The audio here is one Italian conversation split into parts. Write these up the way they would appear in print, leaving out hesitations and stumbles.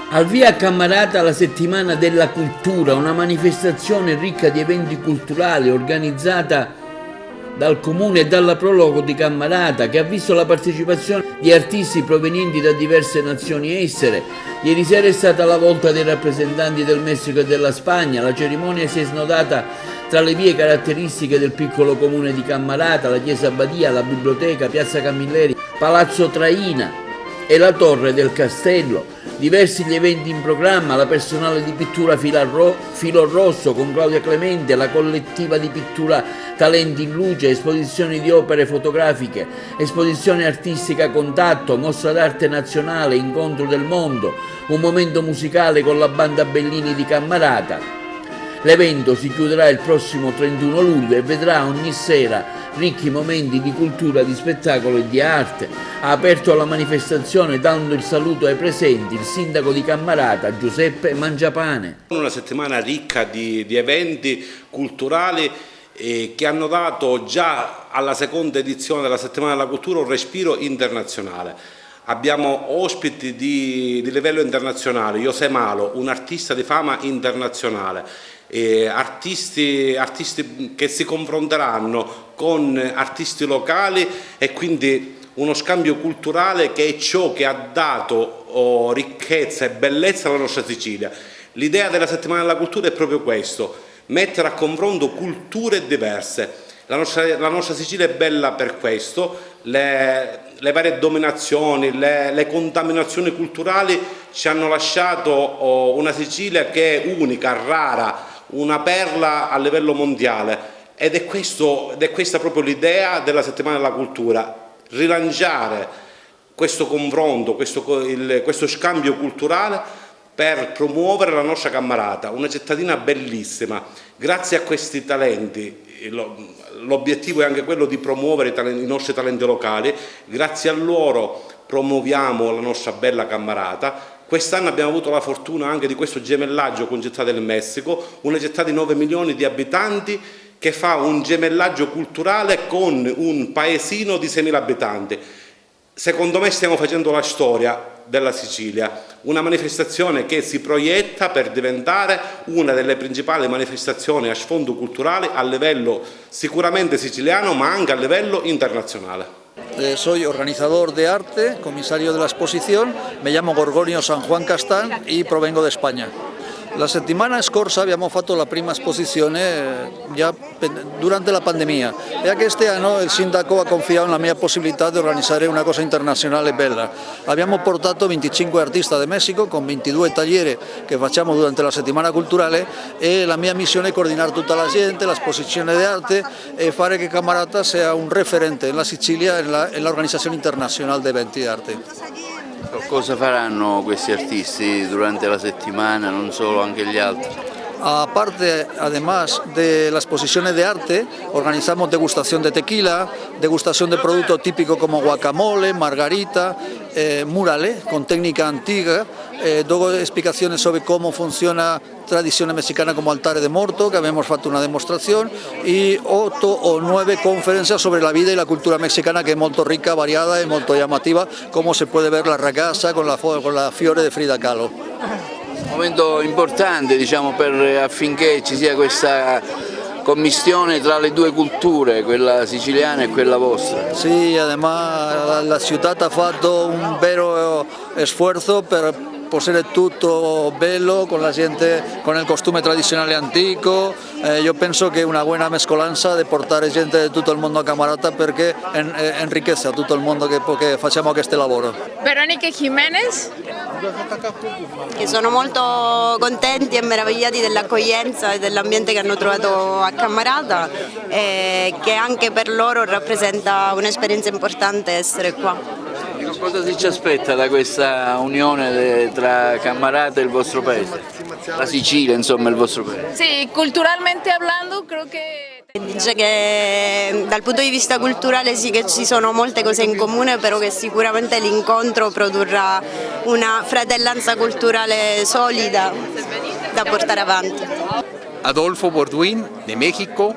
Al via a Cammarata la settimana della cultura, una manifestazione ricca di eventi culturali organizzata dal comune e dalla Prologo di Cammarata, che ha visto la partecipazione di artisti provenienti da diverse nazioni estere. Ieri sera è stata la volta dei rappresentanti del Messico e della Spagna. La cerimonia si è snodata tra le vie caratteristiche del piccolo comune di Cammarata, la chiesa Badia, la biblioteca, piazza Camilleri, Palazzo Traina e la torre del castello. Diversi gli eventi in programma: la personale di pittura Filo Rosso con Claudia Clemente, la collettiva di pittura Talenti in Luce, esposizioni di opere fotografiche, esposizione artistica Contatto, mostra d'arte nazionale, incontro del mondo, un momento musicale con la banda Bellini di Cammarata. L'evento si chiuderà il prossimo 31 luglio e vedrà ogni sera ricchi momenti di cultura, di spettacolo e di arte. Ha aperto la manifestazione dando il saluto ai presenti il sindaco di Cammarata, Giuseppe Mangiapane. Una settimana ricca di eventi culturali che hanno dato già alla seconda edizione della Settimana della Cultura un respiro internazionale. Abbiamo ospiti di livello internazionale, José Malo, un artista di fama internazionale, artisti che si confronteranno con artisti locali e quindi uno scambio culturale che è ciò che ha dato ricchezza e bellezza alla nostra Sicilia. L'idea della Settimana della Cultura è proprio questo: mettere a confronto culture diverse. La nostra Sicilia è bella per questo. Le varie dominazioni, le contaminazioni culturali ci hanno lasciato una Sicilia che è unica, rara, una perla a livello mondiale, ed è questa proprio l'idea della Settimana della Cultura: rilanciare questo confronto, questo scambio culturale per promuovere la nostra Cammarata, una cittadina bellissima. Grazie a questi talenti, l'obiettivo è anche quello di promuovere i nostri talenti locali, grazie a loro promuoviamo la nostra bella Cammarata. Quest'anno abbiamo avuto la fortuna anche di questo gemellaggio con Città del Messico, una città di 9 milioni di abitanti che fa un gemellaggio culturale con un paesino di 6.000 abitanti. Secondo me stiamo facendo la storia della Sicilia, una manifestazione che si proietta per diventare una delle principali manifestazioni a sfondo culturale a livello sicuramente siciliano, ma anche a livello internazionale. Soy organizador de arte, comisario de la exposición, me llamo Gorgonio San Juan Castán y provengo de España. La settimana scorsa abbiamo fatto la prima esposizione già durante la pandemia e anche quest'anno il sindaco ha confiato nella mia possibilità di organizzare una cosa internazionale bella. Abbiamo portato 25 artisti del Messico con 22 taglieri che facciamo durante la settimana culturale e la mia missione è coordinare tutta la gente, l'esposizione di arte e fare che Cammarata sia un referente nella Sicilia e nell'organizzazione internazionale di eventi di arte. Cosa faranno questi artisti durante la settimana, non solo, anche gli altri? Aparte, además de la exposición de arte, organizamos degustación de tequila, degustación de productos típicos como guacamole, margarita, murales con técnica antigua, luego explicaciones sobre cómo funciona tradizione messicana come altare de morto, che abbiamo fatto una dimostrazione, e 8 o 9 conferenze sobre la vida y la cultura mexicana, che è molto ricca, variada e molto llamativa, come si può vedere la ragazza con la fiore di Frida Kahlo. Un momento importante, diciamo, affinché ci sia questa commistione tra le due culture, quella siciliana e quella vostra. Sì, además la città ha fatto un vero sforzo per posare tutto bello con la gente con il costume tradizionale antico. Io penso che è una buona mescolanza di portare gente di tutto il mondo a Cammarata perché enriquece a tutto il mondo che facciamo questo lavoro. Veronica Jiménez. Che sono molto contenti e meravigliati dell'accoglienza e dell'ambiente che hanno trovato a Cammarata e che anche per loro rappresenta un'esperienza importante essere qua. Cosa si ci aspetta da questa unione tra Cammarata e il vostro paese? La Sicilia, insomma, il vostro paese? Sì, culturalmente parlando, credo che... Dice che dal punto di vista culturale sì che ci sono molte cose in comune, però che sicuramente l'incontro produrrà una fratellanza culturale solida da portare avanti. Adolfo Borduin, de México,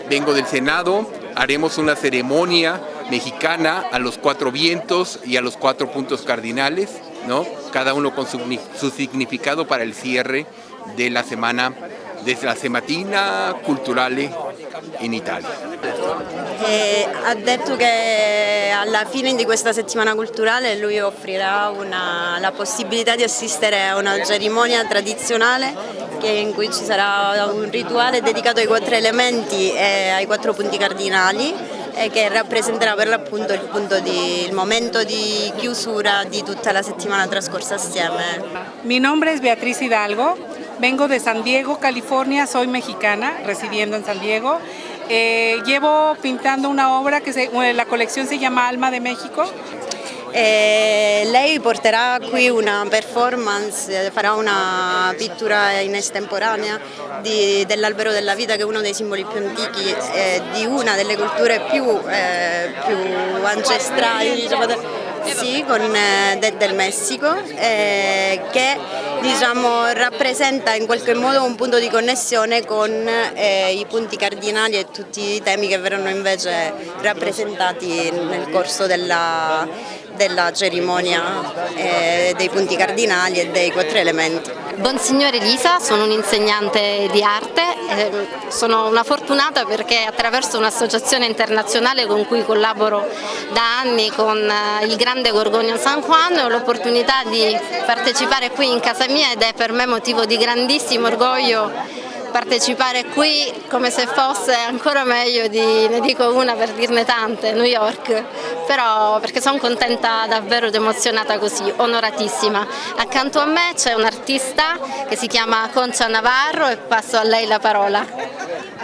vengo del Senado, haremos una ceremonia mexicana a los 4 vientos y a los 4 puntos cardinales. ¿no? Cada uno con su significado para el cierre de la semana culturale in Italia. Ha detto che alla fine di questa settimana culturale lui offrirà la possibilità di assistere a una cerimonia tradizionale in cui ci sarà un rituale dedicato ai 4 elementi e ai 4 punti cardinali e che rappresenterà per l'appunto il momento di chiusura di tutta la settimana trascorsa assieme. Mi nombre es Beatriz Hidalgo, vengo de San Diego, California, soy mexicana, residiendo en San Diego. Llevo pintando una obra la colección se llama Alma de México. Lei porterà qui una performance, farà una pittura in estemporanea dell'albero della vita, che è uno dei simboli più antichi di una delle culture più ancestrali, diciamo, del Messico, che diciamo, rappresenta in qualche modo un punto di connessione con i punti cardinali e tutti i temi che verranno invece rappresentati nel corso della cerimonia dei punti cardinali e dei 4 elementi. Bonsignore Elisa, sono un'insegnante di arte, sono una fortunata perché attraverso un'associazione internazionale con cui collaboro da anni con il grande Gorgonio San Juan ho l'opportunità di partecipare qui in casa mia ed è per me motivo di grandissimo orgoglio partecipare qui come se fosse ancora meglio ne dico una per dirne tante, New York, però perché sono contenta davvero ed emozionata così, onoratissima. Accanto a me c'è un artista che si chiama Concha Navarro e passo a lei la parola.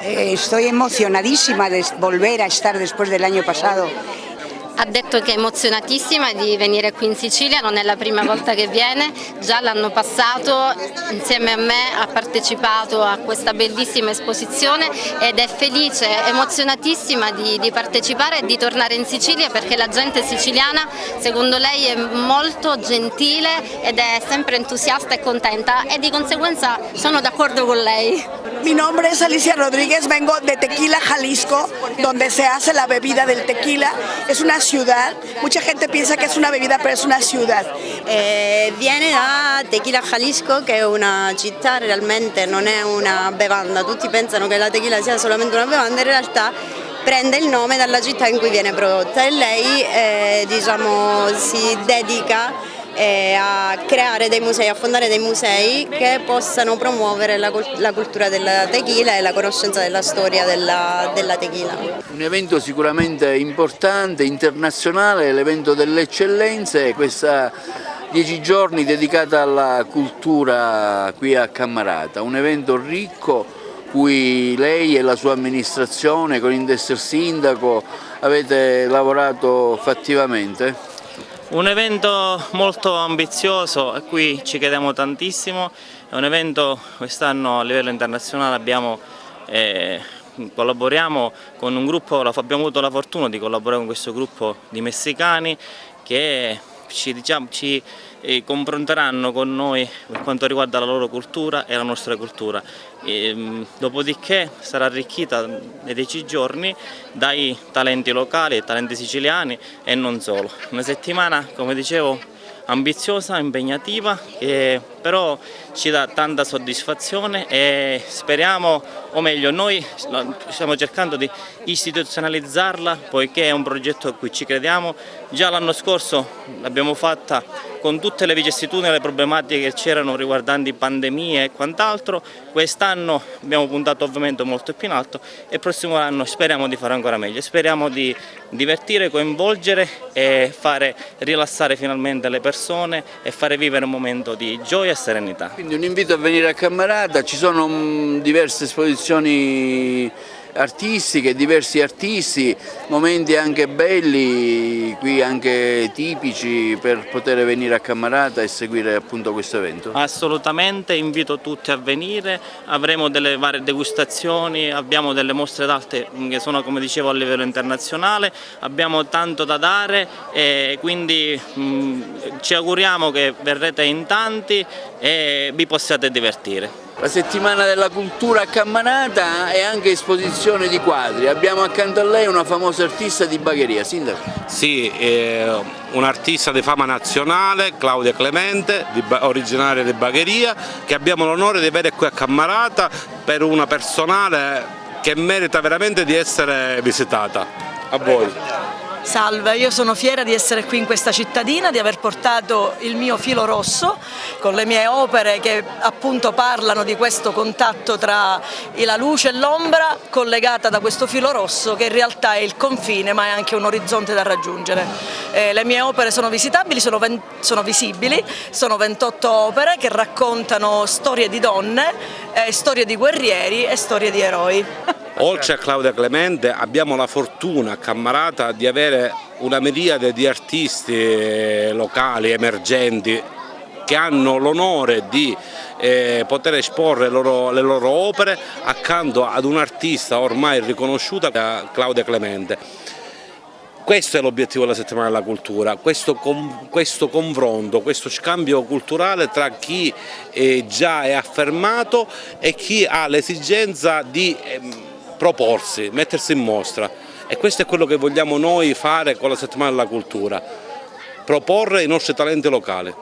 Estoy emocionadísima de volver a estar después del año pasado. Ha detto che è emozionatissima di venire qui in Sicilia, non è la prima volta che viene, già l'anno passato insieme a me ha partecipato a questa bellissima esposizione ed è felice, emozionatissima di partecipare e di tornare in Sicilia perché la gente siciliana secondo lei è molto gentile ed è sempre entusiasta e contenta e di conseguenza sono d'accordo con lei. Mi nombre es Alicia Rodríguez, vengo de Tequila, Jalisco, donde se hace la bebida del tequila. Es una ciudad, mucha gente piensa que es una bebida, pero es una ciudad. Viene da Tequila, Jalisco, che è una città, realmente non è una bevanda. Tutti pensano che la tequila sia solamente una bevanda, in realtà prende il nome dalla città in cui viene prodotta e lei diciamo, si dedica a creare dei musei, a fondare dei musei che possano promuovere la cultura della tequila e la conoscenza della storia della tequila. Un evento sicuramente importante, internazionale, l'evento delle eccellenze, questa 10 giorni dedicata alla cultura qui a Cammarata, un evento ricco cui lei e la sua amministrazione con Indesser Sindaco avete lavorato fattivamente. Un evento molto ambizioso a cui ci crediamo tantissimo, è un evento quest'anno a livello internazionale collaboriamo con un gruppo, abbiamo avuto la fortuna di collaborare con questo gruppo di messicani che ci confronteranno con noi per quanto riguarda la loro cultura e la nostra cultura. Dopodiché sarà arricchita nei 10 giorni dai talenti locali e talenti siciliani e non solo. Una settimana, come dicevo, ambiziosa, impegnativa, che però ci dà tanta soddisfazione e speriamo, o meglio noi stiamo cercando di istituzionalizzarla poiché è un progetto a cui ci crediamo. Già l'anno scorso l'abbiamo fatta con tutte le vicissitudini e le problematiche che c'erano riguardanti pandemie e quant'altro. Quest'anno abbiamo puntato ovviamente molto più in alto e il prossimo anno speriamo di fare ancora meglio, speriamo di divertire, coinvolgere e fare rilassare finalmente le persone e fare vivere un momento di gioia e serenità. Quindi un invito a venire a Cammarata, ci sono diverse esposizioni artistiche, diversi artisti, momenti anche belli, qui anche tipici per poter venire a Cammarata e seguire appunto questo evento. Assolutamente, invito tutti a venire, avremo delle varie degustazioni, abbiamo delle mostre d'arte che sono, come dicevo, a livello internazionale, abbiamo tanto da dare e quindi ci auguriamo che verrete in tanti e vi possiate divertire. La settimana della cultura a Cammarata è anche esposizione di quadri. Abbiamo accanto a lei una famosa artista di Bagheria. Sindaco. Sì, un'artista di fama nazionale, Claudia Clemente, originaria di Bagheria, che abbiamo l'onore di avere qui a Cammarata per una personale che merita veramente di essere visitata. A voi. Salve, io sono fiera di essere qui in questa cittadina, di aver portato il mio filo rosso con le mie opere che appunto parlano di questo contatto tra la luce e l'ombra collegata da questo filo rosso che in realtà è il confine ma è anche un orizzonte da raggiungere. Le mie opere sono visitabili, sono visibili, sono 28 opere che raccontano storie di donne, storie di guerrieri e storie di eroi. Oltre a Claudia Clemente abbiamo la fortuna a Cammarata di avere una miriade di artisti locali, emergenti, che hanno l'onore di poter esporre le loro opere accanto ad un'artista ormai riconosciuta, Claudia Clemente. Questo è l'obiettivo della Settimana della Cultura, questo confronto, questo scambio culturale tra chi già è affermato e chi ha l'esigenza di proporsi, mettersi in mostra, e questo è quello che vogliamo noi fare con la Settimana della Cultura, proporre i nostri talenti locali.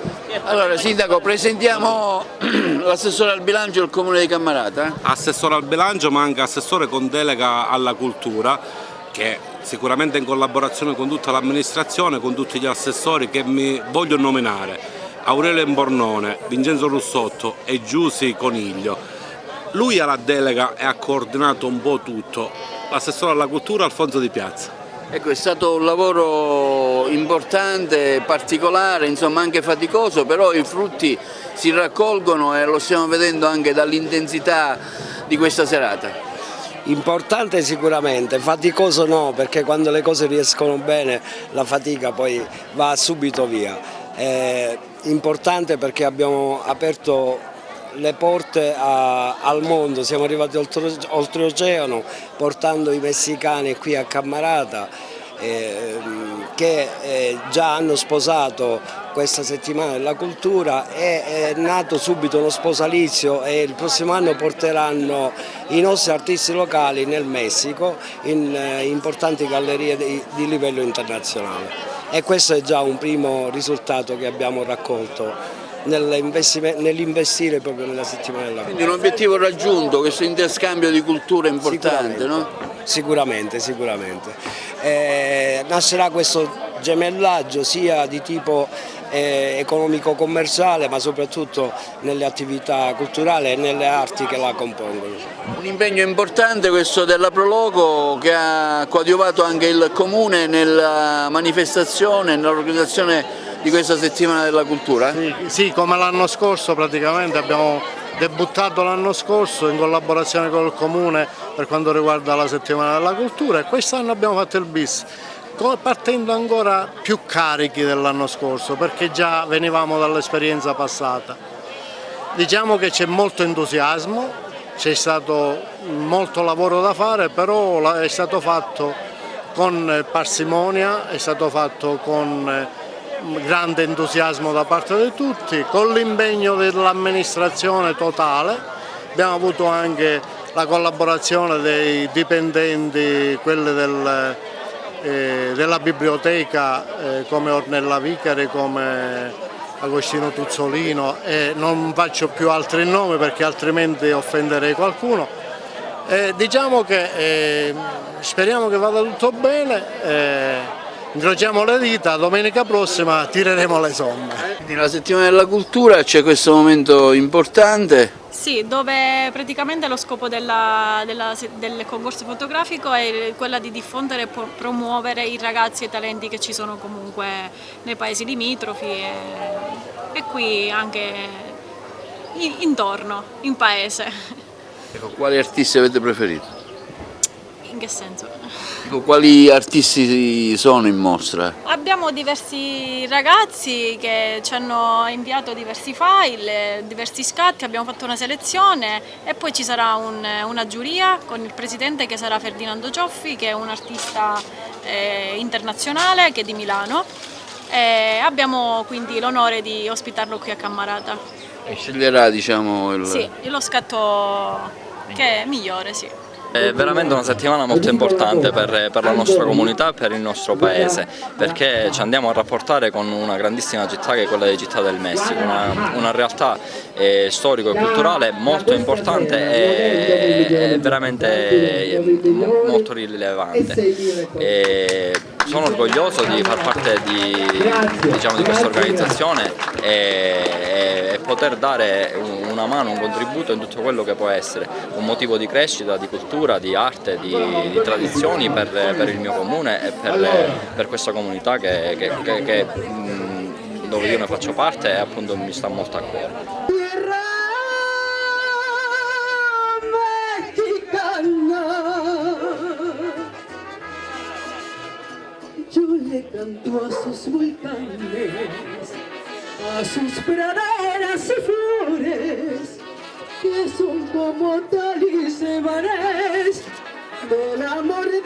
Allora Sindaco, presentiamo l'assessore al bilancio del Comune di Cammarata. Assessore al bilancio ma anche assessore con delega alla cultura, che sicuramente in collaborazione con tutta l'amministrazione, con tutti gli assessori che mi voglio nominare, Aurelio Bornone, Vincenzo Russotto e Giusi Coniglio. Lui ha la delega e ha coordinato un po' tutto, l'assessore alla cultura Alfonso Di Piazza. Ecco, è stato un lavoro importante, particolare, insomma anche faticoso, però i frutti si raccolgono e lo stiamo vedendo anche dall'intensità di questa serata. Importante sicuramente, faticoso no, perché quando le cose riescono bene la fatica poi va subito via. È importante perché abbiamo aperto le porte al mondo, siamo arrivati oltreoceano portando i messicani qui a Cammarata che già hanno sposato questa settimana della cultura, è nato subito uno sposalizio e il prossimo anno porteranno i nostri artisti locali nel Messico in importanti gallerie di livello internazionale e questo è già un primo risultato che abbiamo raccolto nell'investire proprio nella settimana della cultura. Quindi un obiettivo raggiunto, questo interscambio di cultura importante, no? Sicuramente. Nascerà questo gemellaggio sia di tipo economico-commerciale ma soprattutto nelle attività culturali e nelle arti che la compongono. Un impegno importante questo della Proloco che ha coadiuvato anche il Comune nella manifestazione, nell'organizzazione di questa settimana della cultura? Sì, come l'anno scorso praticamente abbiamo debuttato l'anno scorso in collaborazione con il Comune per quanto riguarda la settimana della cultura e quest'anno abbiamo fatto il bis, partendo ancora più carichi dell'anno scorso perché già venivamo dall'esperienza passata. Diciamo che c'è molto entusiasmo, c'è stato molto lavoro da fare, però è stato fatto con parsimonia, è stato fatto con grande entusiasmo da parte di tutti, con l'impegno dell'amministrazione totale. Abbiamo avuto anche la collaborazione dei dipendenti, quelli della biblioteca come Ornella Vicari, come Agostino Tuzzolino e non faccio più altri nomi perché altrimenti offenderei qualcuno. Diciamo che speriamo che vada tutto bene. Incrociamo le dita, domenica prossima tireremo le somme. Nella settimana della cultura c'è questo momento importante. Sì, dove praticamente lo scopo del concorso fotografico è quella di diffondere e promuovere i ragazzi e i talenti che ci sono comunque nei paesi limitrofi e qui anche intorno, in paese. Ecco, quali artisti avete preferito? In che senso? Quali artisti sono in mostra? Abbiamo diversi ragazzi che ci hanno inviato diversi file, diversi scatti, abbiamo fatto una selezione e poi ci sarà una giuria con il presidente che sarà Ferdinando Cioffi, che è un artista internazionale che è di Milano e abbiamo quindi l'onore di ospitarlo qui a Cammarata. E sceglierà, diciamo, Sì, lo scatto che è migliore, sì. È veramente una settimana molto importante per la nostra comunità e per il nostro paese, perché ci andiamo a rapportare con una grandissima città che è quella di Città del Messico, una realtà storico e culturale molto importante e veramente molto rilevante. Sono orgoglioso di far parte di questa organizzazione e poter dare una mano, un contributo in tutto quello che può essere un motivo di crescita, di cultura, di arte, di tradizioni per il mio comune e per questa comunità dove io ne faccio parte e appunto mi sta molto a cuore. Yo le canto a sus volcanes, a sus praderas y flores, que son como talismanes del amor de